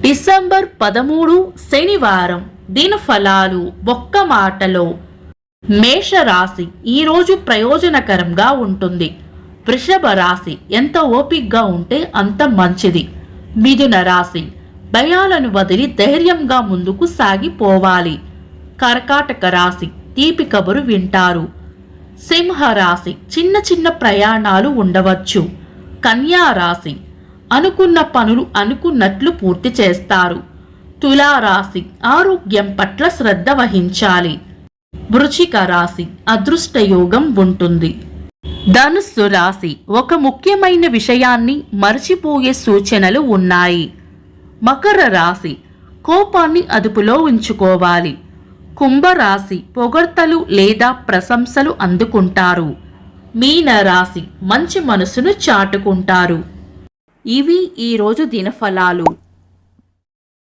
December 13 శనివారం దినఫలాలు ఒక్క మాటలో. మేషరాశి ఈరోజు ప్రయోజనకరంగా ఉంటుంది. వృషభ రాశి ఎంత ఓపికగా ఉంటే అంత మంచిది. మిథున రాశి భయాలను వదిలి ధైర్యంగా ముందుకు సాగిపోవాలి. కర్కాటక రాశి తీపి కబురు వింటారు. సింహరాశి చిన్న చిన్న ప్రయాణాలు ఉండవచ్చు. కన్యా రాశి అనుకున్న పనులు అనుకున్నట్లు పూర్తి చేస్తారు. తులారాశి ఆరోగ్యం పట్ల శ్రద్ధ వహించాలి. వృశ్చిక రాశి అదృష్టయోగం ఉంటుంది. ధనుస్సు రాశి ఒక ముఖ్యమైన విషయాన్ని మర్చిపోయే సూచనలు ఉన్నాయి. మకర రాశి కోపాన్ని అదుపులో ఉంచుకోవాలి. కుంభరాశి పొగడ్తలు లేదా ప్రశంసలు అందుకుంటారు. మీనరాశి మంచి మనసును చాటుకుంటారు. ఇవి ఈరోజు దినఫలాలు.